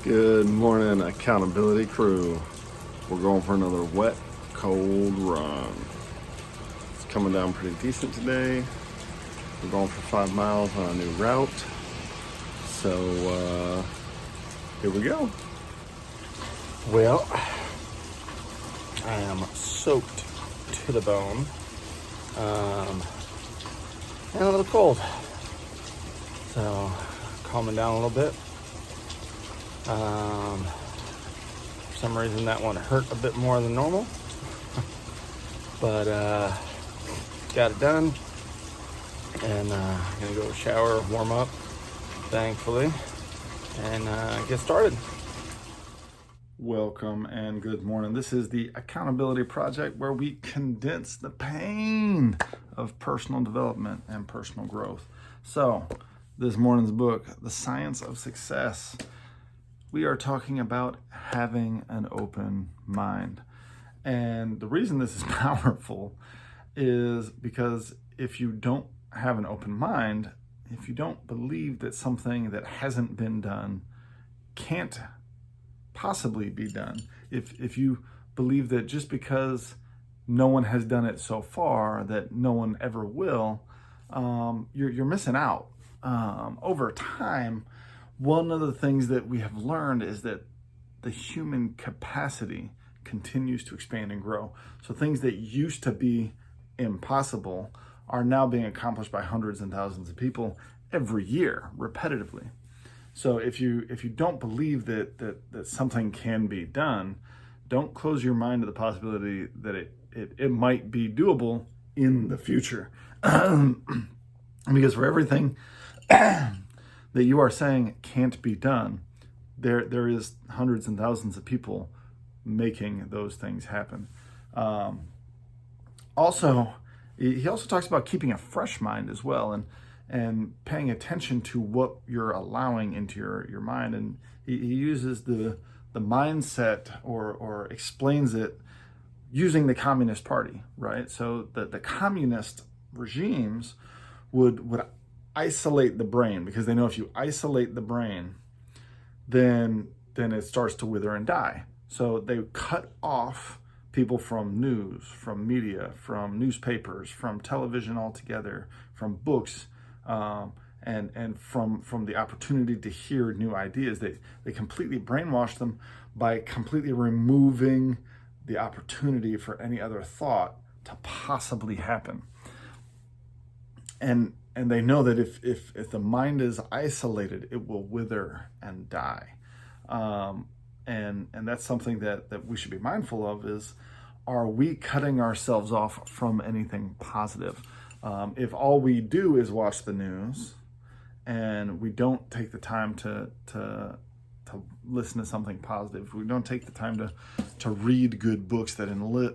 Good morning, accountability crew. We're going for another wet, cold run. It's coming down pretty decent today. We're going for 5 miles on a new route. So here we go. Well, I am soaked to the bone and a little cold. So calming down a little bit. For some reason that one hurt a bit more than normal, but got it done, and gonna go shower, warm up, thankfully, and get started. Welcome and good morning. This is the Accountability Project, where we condense the pain of personal development and personal growth. So this morning's book, The Science of Success, we are talking about having an open mind. And the reason this is powerful is because if you don't have an open mind, if you don't believe that something that hasn't been done can't possibly be done, if you believe that just because no one has done it so far, that no one ever will, you're missing out. Over time, one of the things that we have learned is that the human capacity continues to expand and grow. So things that used to be impossible are now being accomplished by hundreds and thousands of people every year, repetitively. So if you don't believe that something can be done, don't close your mind to the possibility that it might be doable in the future. Because for everything that you are saying can't be done, there is hundreds and thousands of people making those things happen. Also, he also talks about keeping a fresh mind as well, and paying attention to what you're allowing into your mind. And he uses the mindset or explains it using the Communist Party, right? So the communist regimes would isolate the brain, because they know if you isolate the brain, then it starts to wither and die. So they cut off people from news, from media, from newspapers, from television altogether, from books, and from the opportunity to hear new ideas. They completely brainwash them by completely removing the opportunity for any other thought to possibly happen. And they know that if the mind is isolated, it will wither and die. And that's something that we should be mindful of is, are we cutting ourselves off from anything positive? If all we do is watch the news and we don't take the time to listen to something positive, if we don't take the time to read good books that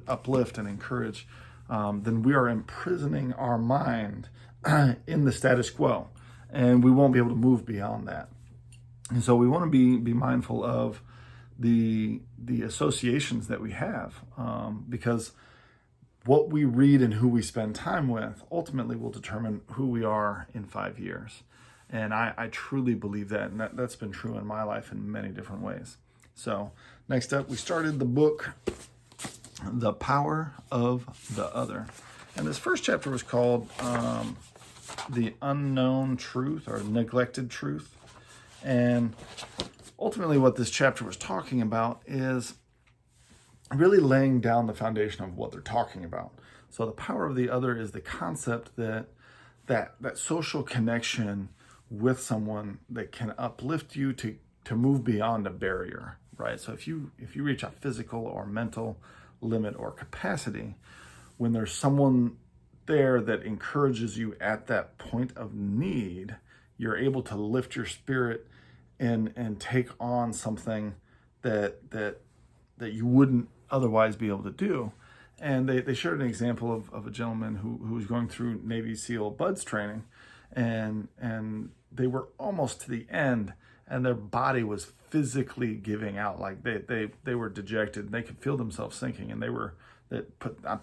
uplift and encourage, then we are imprisoning our mind in the status quo, and we won't be able to move beyond that. And so we want to be mindful of the associations that we have, because what we read and who we spend time with ultimately will determine who we are in 5 years. And I truly believe that, and that's been true in my life in many different ways. So next up, we started the book, The Power of the Other. And this first chapter was called The Unknown Truth, or Neglected Truth. And ultimately what this chapter was talking about is really laying down the foundation of what they're talking about. So the power of the other is the concept that social connection with someone that can uplift you to move beyond a barrier, right? So if you reach a physical or mental limit or capacity, when there's someone there that encourages you at that point of need, you're able to lift your spirit and take on something that you wouldn't otherwise be able to do. And they shared an example of a gentleman who was going through Navy SEAL BUDS training, and they were almost to the end, and their body was physically giving out. Like they were dejected. They could feel themselves sinking, and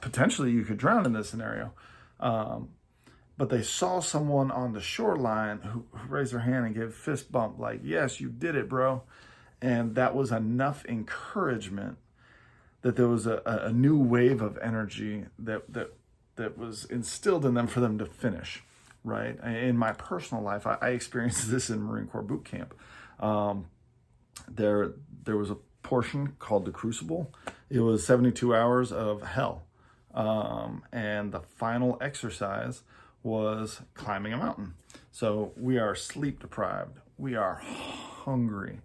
potentially you could drown in this scenario. But they saw someone on the shoreline who raised their hand and gave a fist bump, like, yes, you did it, bro. And that was enough encouragement that there was a new wave of energy that was instilled in them for them to finish, right? In my personal life, I experienced this in Marine Corps boot camp. There was a portion called the Crucible. It was 72 hours of hell. And the final exercise was climbing a mountain. So we are sleep deprived. We are hungry.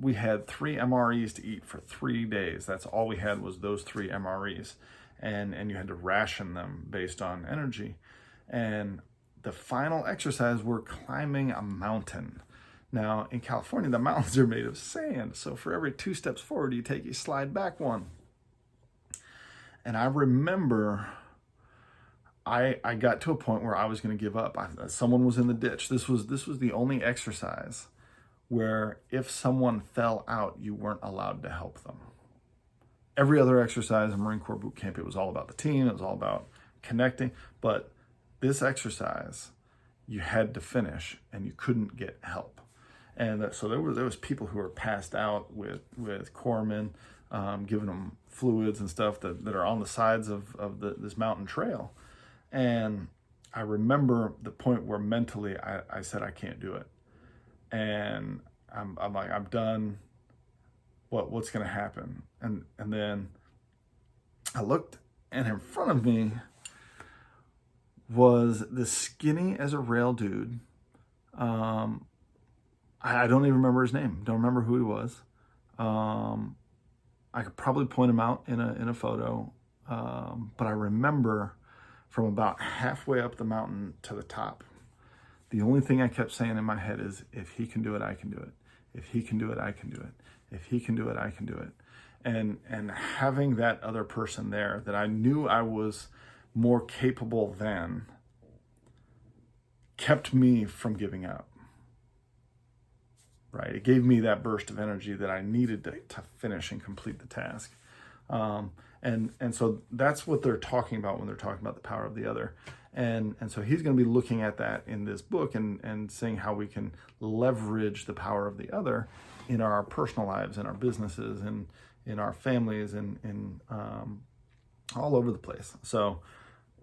We had 3 MREs to eat for 3 days. That's all we had, was those 3 MREs. And you had to ration them based on energy. And the final exercise, we're climbing a mountain. Now, in California, the mountains are made of sand. So for every 2 steps forward you take, you slide back 1. And I remember I got to a point where I was going to give up. Someone was in the ditch. This was the only exercise where if someone fell out, you weren't allowed to help them. Every other exercise in Marine Corps boot camp, it was all about the team. It was all about connecting. But this exercise, you had to finish, and you couldn't get help. And so there was people who were passed out with corpsmen, giving them fluids and stuff that are on the sides of this mountain trail. And I remember the point where mentally I said, I can't do it. And I'm like, I'm done. What's going to happen? And then I looked, and in front of me was this skinny as a rail dude. I don't even remember his name. Don't remember who he was. I could probably point him out in a photo. But I remember from about halfway up the mountain to the top, the only thing I kept saying in my head is, if he can do it, I can do it. If he can do it, I can do it. If he can do it, I can do it. And having that other person there that I knew I was more capable than kept me from giving up. Right? It gave me that burst of energy that I needed to finish and complete the task. And so that's what they're talking about when they're talking about the power of the other. And so he's going to be looking at that in this book and seeing how we can leverage the power of the other in our personal lives, in our businesses, and in our families, and in all over the place. So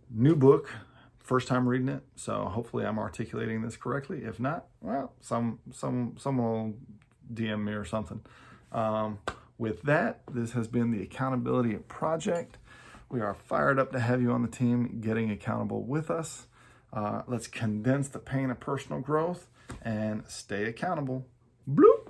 new book, first time reading it. So hopefully I'm articulating this correctly. If not, well, someone will DM me or something. With that, this has been the Accountability Project. We are fired up to have you on the team getting accountable with us. Let's condense the pain of personal growth and stay accountable. Bloop.